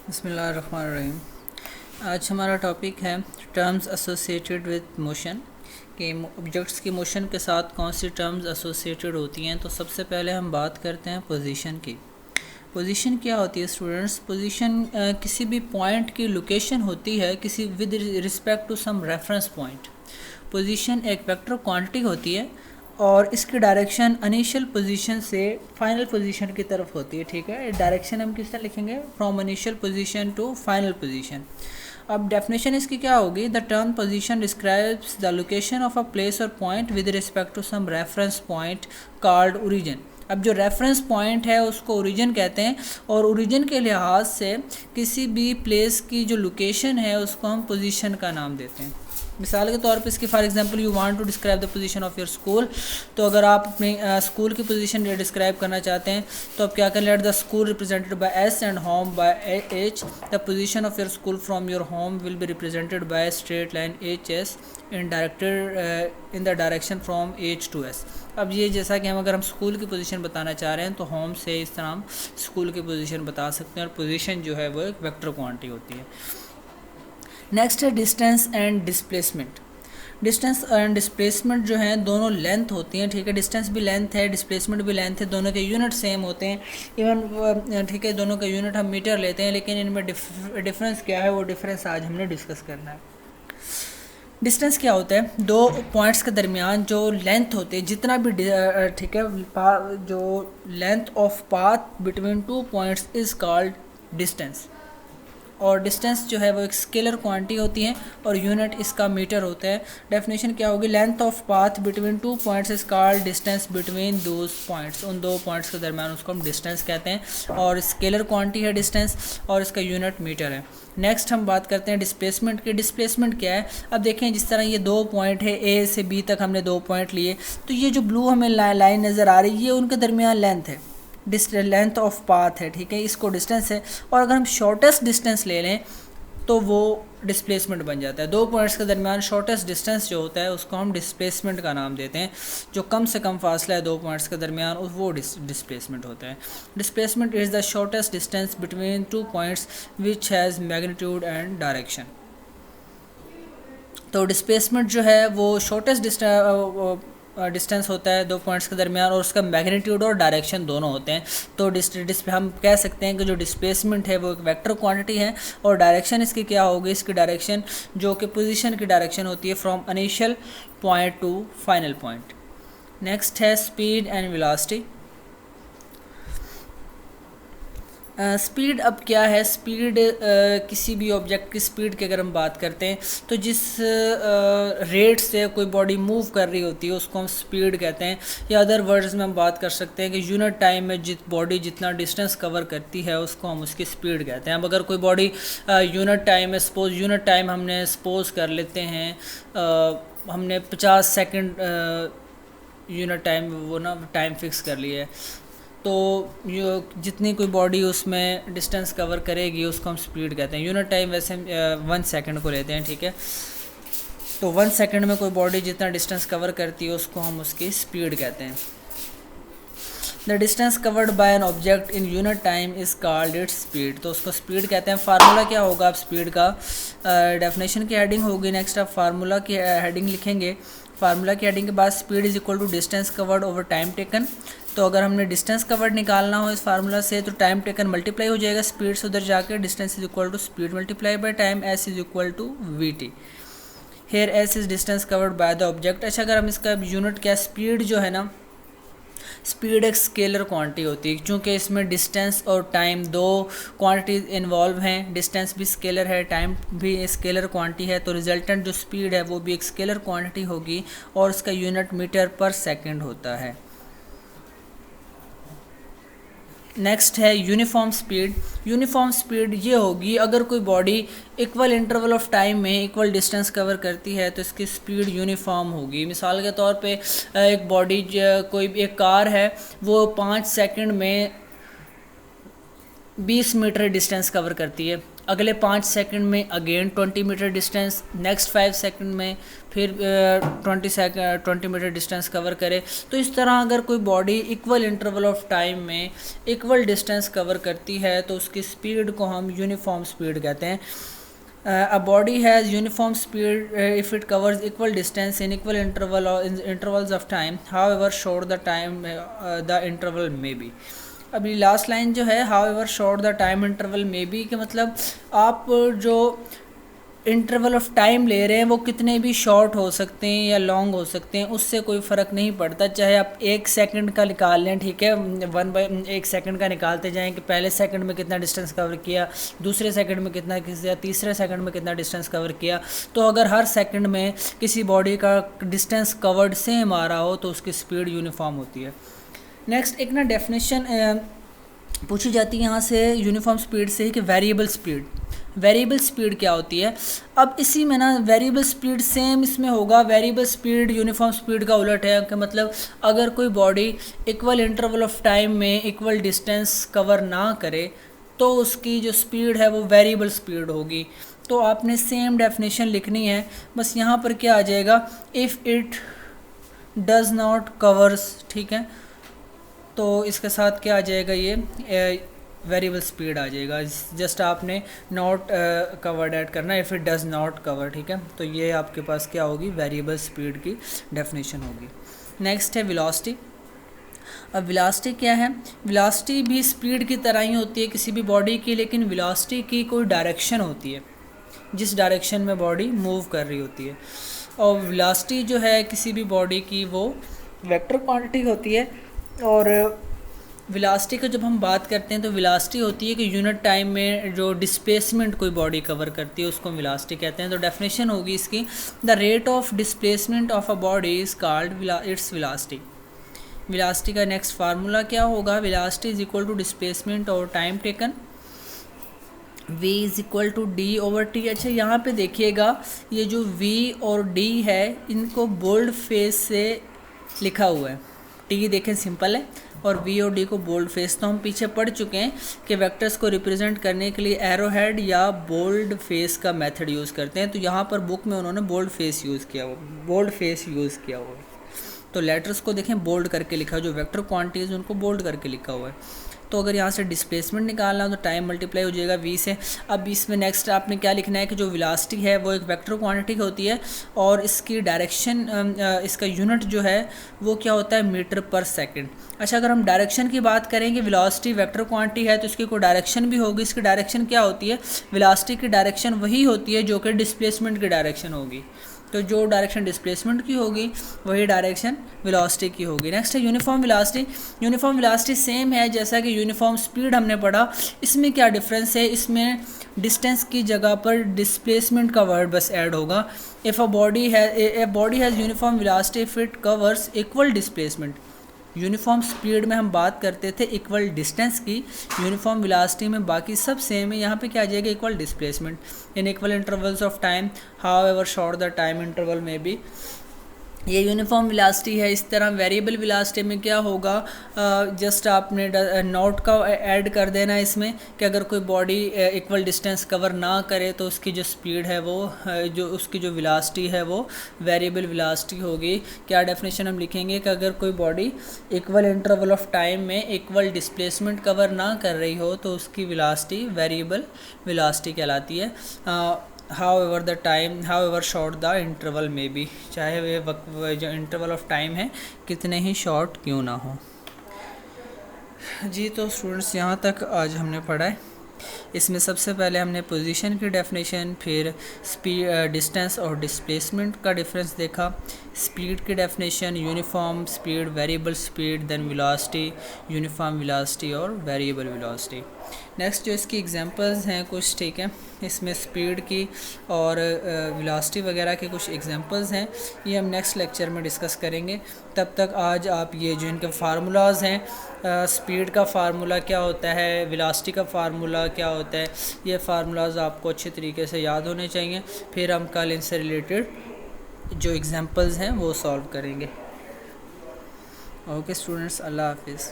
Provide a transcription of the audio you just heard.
बिस्मिल्लाहिर्रहमानिर्रहीम। आज हमारा टॉपिक है टर्म्स एसोसिएटेड विद मोशन कि ऑब्जेक्ट्स की मोशन के साथ कौन सी टर्म्स एसोसिएटेड होती हैं। तो सबसे पहले हम बात करते हैं पोजीशन की। पोजीशन क्या होती है स्टूडेंट्स? पोजीशन किसी भी पॉइंट की लोकेशन होती है किसी with respect to some reference point. Position एक वेक्टर क्वांटिटी होती है और इसकी डायरेक्शन इनिशियल पोजीशन से फाइनल पोजीशन की तरफ होती है। ठीक है, डायरेक्शन हम किस तरह लिखेंगे? From initial position to final position. अब डेफिनेशन इसकी क्या होगी? The term position describes the location of a place और point with respect to some reference point called origin. अब जो रेफरेंस पॉइंट है उसको ओरिजिन कहते हैं और ओरिजिन के लिहाज से किसी भी प्लेस की जो लोकेशन है उसको हम पोजीशन का नाम देते हैं। मिसाल के तौर पे इसकी for example you want to describe the position of your school. तो अगर आप अपने स्कूल की पोजीशन डिस्क्राइब करना चाहते हैं तो आप क्या करें? Let the school represented by S and home by H. The position of your school from your home will be represented by straight line H S in directed in the direction from H two S. अब ये जैसा कि अगर हम school की position बताना चाह रहे हैं तो होम से इस तरह हम स्कूल की पोजीशन बता सकते हैं और पोजीशन जो है वो एक वेक्टर क्वांटिटी होती है। नेक्स्ट है distance and displacement. Distance and displacement जो है दोनों लेंथ होती हैं। ठीक है, डिस्टेंस भी लेंथ है, डिस्प्लेसमेंट भी लेंथ है, दोनों के यूनिट सेम होते हैं। इवन ठीक है, दोनों का यूनिट हम मीटर लेते हैं, लेकिन इनमें डिफरेंस क्या है वो डिफरेंस आज हमने डिस्कस करना है। डिस्टेंस क्या होता है? दो पॉइंट्स के दरमियान जो लेंथ होती है, जितना भी ठीक है, जो length of path between two points is called distance. और डिस्टेंस जो है वो एक स्केलर क्वांटिटी होती है और यूनिट इसका मीटर होता है। डेफिनेशन क्या होगी? Length of path between two points is called distance between those points. उन दो पॉइंट्स के दरमियान उसको हम डिस्टेंस कहते हैं और स्केलर क्वांटिटी है डिस्टेंस और इसका यूनिट मीटर है। नेक्स्ट हम बात करते हैं डिस्प्लेसमेंट की। डिस्प्लेसमेंट क्या है? अब देखें, जिस तरह ये दो पॉइंट है, ए से बी तक हमने दो पॉइंट लिए, तो ये जो ब्लू हमें लाइन नज़र आ रही है ये उनके दरमियान लेंथ है, लेंथ ऑफ पाथ है। ठीक है, इसको डिस्टेंस है। और अगर हम शॉर्टेस्ट डिस्टेंस ले लें तो वो डिस्प्लेसमेंट बन जाता है। दो पॉइंट्स के दरमियान शॉर्टेस्ट डिस्टेंस जो होता है उसको हम डिस्प्लेसमेंट का नाम देते हैं। जो कम से कम फासला है दो पॉइंट्स के दरमियान वो डिस्प्लेसमेंट होता है। Displacement is the shortest distance between two points which has magnitude and direction. तो डिस्प्लेसमेंट जो है वो शॉर्टेस्ट डिस्टेंस होता है दो पॉइंट्स के दरमियान और उसका मैग्नीट्यूड और डायरेक्शन दोनों होते हैं। तो हम कह सकते हैं कि जो डिस्प्लेसमेंट है वो एक वेक्टर क्वांटिटी है और डायरेक्शन इसकी क्या होगी? इसकी डायरेक्शन जो कि पोजीशन की डायरेक्शन होती है from initial point two final point. Next है स्पीड एंड वेलोसिटी। स्पीड अब क्या है? स्पीड किसी भी ऑब्जेक्ट की स्पीड की अगर हम बात करते हैं तो जिस रेट से कोई बॉडी मूव कर रही होती है उसको हम स्पीड कहते हैं। या अदर वर्ड्स में हम बात कर सकते हैं कि यूनिट टाइम में बॉडी जितना डिस्टेंस कवर करती है उसको हम उसकी स्पीड कहते हैं। अब अगर कोई बॉडी यूनिट टाइम में यूनिट टाइम हमने सपोज कर लेते हैं हमने 50 सेकंड यूनिट टाइम वो ना टाइम फिक्स कर लिया है, तो जितनी कोई बॉडी उसमें डिस्टेंस कवर करेगी उसको हम स्पीड कहते हैं। यूनिट टाइम वैसे हम 1 सेकंड को लेते हैं। ठीक है, तो 1 सेकंड में कोई बॉडी जितना डिस्टेंस कवर करती है उसको हम उसकी स्पीड कहते हैं। The distance covered bye an object in unit time is called its speed. तो उसको स्पीड कहते हैं। फार्मूला क्या होगा? आप स्पीड का डेफिनेशन की हेडिंग होगी, नेक्स्ट आप फार्मूला की हेडिंग लिखेंगे। फार्मूला की हेडिंग के बाद speed is equal to distance covered over time taken. तो अगर हमने डिस्टेंस कवर्ड निकालना हो इस फार्मूला से तो टाइम टेकन मल्टीप्लाई हो जाएगा स्पीड से, उधर जाके distance is equal to speed multiply by time, S is equal to V T. Here S is distance covered by the object. अच्छा, अगर हम इसका यूनिट क्या, स्पीड जो है ना, स्पीड एक स्केलर क्वांटिटी होती है क्योंकि इसमें डिस्टेंस और टाइम दो क्वांटिटीज इन्वॉल्व हैं। डिस्टेंस भी स्केलर है, टाइम भी स्केलर क्वांटिटी है, तो रिजल्टेंट जो स्पीड है वो भी एक स्केलर क्वांटिटी होगी और उसका यूनिट मीटर पर सेकंड होता है। नेक्स्ट है यूनिफॉर्म स्पीड। यूनिफॉर्म स्पीड ये होगी अगर कोई body equal interval of time में इक्वल डिस्टेंस कवर करती है तो इसकी स्पीड यूनिफॉर्म होगी। मिसाल के तौर पे एक बॉडी कोई एक कार है वो 5 सेकंड में 20 मीटर डिस्टेंस कवर करती है, अगले 5 सेकंड में again 20 metre distance, next 5 second में फिर 20 मीटर डिस्टेंस कवर करे। तो इस तरह अगर कोई body equal interval of time में इक्वल डिस्टेंस कवर करती है तो उसकी स्पीड को हम यूनिफॉर्म स्पीड कहते हैं। A body has uniform speed if it covers equal distance in equal intervals of time, however short the time the interval may be। अभी लास्ट लाइन जो है however short the time interval may be के मतलब आप जो interval of time ले रहे हैं वो कितने भी शॉर्ट हो सकते हैं या लॉन्ग हो सकते हैं, उससे कोई फ़र्क नहीं पड़ता। चाहे आप 1 सेकंड का निकाल लें, ठीक है, 1 सेकंड का निकालते जाएं कि पहले सेकंड में कितना डिस्टेंस कवर किया, दूसरे सेकंड में कितना किया, तीसरे सेकंड में कितना डिस्टेंस कवर किया। तो अगर हर सेकंड में किसी बॉडी का डिस्टेंस कवर्ड सेम आ रहा हो तो उसकी स्पीड यूनिफॉर्म होती है। नेक्स्ट एक ना डेफिनेशन पूछी जाती है यहाँ से यूनिफॉर्म स्पीड से ही कि वेरिएबल स्पीड। वेरिएबल स्पीड क्या होती है? अब इसी में ना वेरिएबल स्पीड सेम इसमें होगा। वेरिएबल स्पीड यूनिफॉर्म स्पीड का उलट है कि मतलब अगर कोई body equal interval of time में इक्वल डिस्टेंस कवर ना करे तो उसकी जो स्पीड है वो वेरिएबल स्पीड होगी। तो आपने सेम डेफिनेशन लिखनी है, बस यहाँ पर क्या आ जाएगा, if it does not covers, ठीक है, तो इसके साथ क्या आ जाएगा, ये वेरिएबल स्पीड आ जाएगा। जस्ट आपने नॉट कवर्ड ऐड करना, if it does not cover, ठीक है। तो ये आपके पास क्या होगी, वेरिएबल स्पीड की डेफिनेशन होगी। नेक्स्ट है वेलोसिटी। अब वेलोसिटी क्या है? वेलोसिटी भी स्पीड की तरह ही होती है किसी भी बॉडी की, लेकिन वेलोसिटी की कोई डायरेक्शन होती है जिस डायरेक्शन में बॉडी मूव कर रही होती है। और वेलोसिटी जो है किसी भी बॉडी की वो वेक्टर क्वांटिटी होती है। और वेलोसिटी का जब हम बात करते हैं तो वेलोसिटी होती है कि यूनिट टाइम में जो डिस्प्लेसमेंट कोई बॉडी कवर करती है उसको वेलोसिटी कहते हैं। तो डेफिनेशन होगी इसकी, the rate of displacement of a body is called its velocity. Velocity का नेक्स्ट फार्मूला क्या होगा, velocity is equal to displacement और time taken, v is equal to D over T. अच्छा यहाँ पे देखिएगा, ये जो v और d है इनको बोल्ड फेस से लिखा हुआ है। t देखें सिंपल है और v और d को बोल्ड फेस, तो हम पीछे पढ़ चुके हैं कि वेक्टर्स को रिप्रेजेंट करने के लिए एरो हेड या बोल्ड फेस का मेथड यूज़ करते हैं। तो यहाँ पर बुक में उन्होंने बोल्ड फेस यूज़ किया हुआ, तो लेटर्स को देखें बोल्ड करके लिखा, जो वेक्टर क्वांटिटीज़ उनको बोल्ड करके लिखा हुआ है। तो अगर यहाँ से डिस्प्लेसमेंट निकालना हो तो टाइम मल्टीप्लाई हो जाएगा v से। अब इसमें नेक्स्ट आपने क्या लिखना है कि जो वेलोसिटी है वो एक वेक्टर क्वांटिटी होती है और इसकी डायरेक्शन, इसका यूनिट जो है वो क्या होता है, मीटर पर सेकंड। अच्छा, अगर हम डायरेक्शन की बात करें कि वेलोसिटी वेक्टर क्वांटिटी है तो इसकी कोई डायरेक्शन भी होगी। इसकी डायरेक्शन क्या होती है, वेलोसिटी की डायरेक्शन वही होती है जो कि डिस्प्लेसमेंट की डायरेक्शन होगी। तो जो डायरेक्शन डिस्प्लेसमेंट की होगी वही डायरेक्शन वेलोसिटी की होगी। नेक्स्ट है uniform velocity. Uniform velocity same है जैसा कि यूनिफॉर्म स्पीड हमने पढ़ा। इसमें क्या डिफरेंस है, इसमें डिस्टेंस की जगह पर डिस्प्लेसमेंट का वर्ड बस ऐड होगा। If a body has uniform velocity if it covers equal displacement. Uniform speed में हम बात करते थे इक्वल डिस्टेंस की, यूनिफॉर्म वेलोसिटी में बाकी सब सेम है। यहाँ पे क्या आ जाएगा, equal displacement in equal intervals of time how ever short the time interval में भी। ये यूनिफॉर्म वेलोसिटी है। इस तरह वेरिएबल वेलोसिटी में क्या होगा, जस्ट आपने नोट का ऐड कर देना इसमें कि अगर कोई बॉडी इक्वल डिस्टेंस कवर ना करे तो उसकी जो स्पीड है वो उसकी जो वेलोसिटी है वो वेरिएबल वेलोसिटी होगी। क्या डेफिनेशन हम लिखेंगे कि अगर कोई body equal interval of time में इक्वल डिस्प्लेसमेंट कवर ना कर रही हो तो उसकी वेलोसिटी वेरिएबल वेलोसिटी कहलाती है। however short the interval may be, चाहे वे जो इंटरवल ऑफ टाइम है कितने ही शॉर्ट क्यों ना हो। जी तो स्टूडेंट्स यहाँ तक आज हमने पढ़ा है। इसमें सबसे पहले हमने पोजीशन की डेफिनेशन, फिर स्पीड, डिस्टेंस और डिस्प्लेसमेंट का डिफरेंस देखा, स्पीड की definition, uniform speed, variable speed, then velocity, uniform velocity और वेरिएबल वेलोसिटी। नेक्स्ट जो इसकी एग्जांपल्स हैं कुछ, ठीक है, इसमें स्पीड की और वेलोसिटी वगैरह के कुछ एग्जांपल्स हैं, ये हम नेक्स्ट लेक्चर में डिस्कस करेंगे। तब तक आज आप ये जो इनके फार्मूलाज हैं, स्पीड का फार्मूला क्या होता है, वेलोसिटी का फार्मूला क्या होता है, ये फार्मूलाज आपको अच्छे तरीके से याद होने चाहिए। फिर हम कल इनसे रिलेटेड जो एग्जांपल्स हैं वो सॉल्व करेंगे। ओके स्टूडेंट्स, अल्लाह हाफिज़।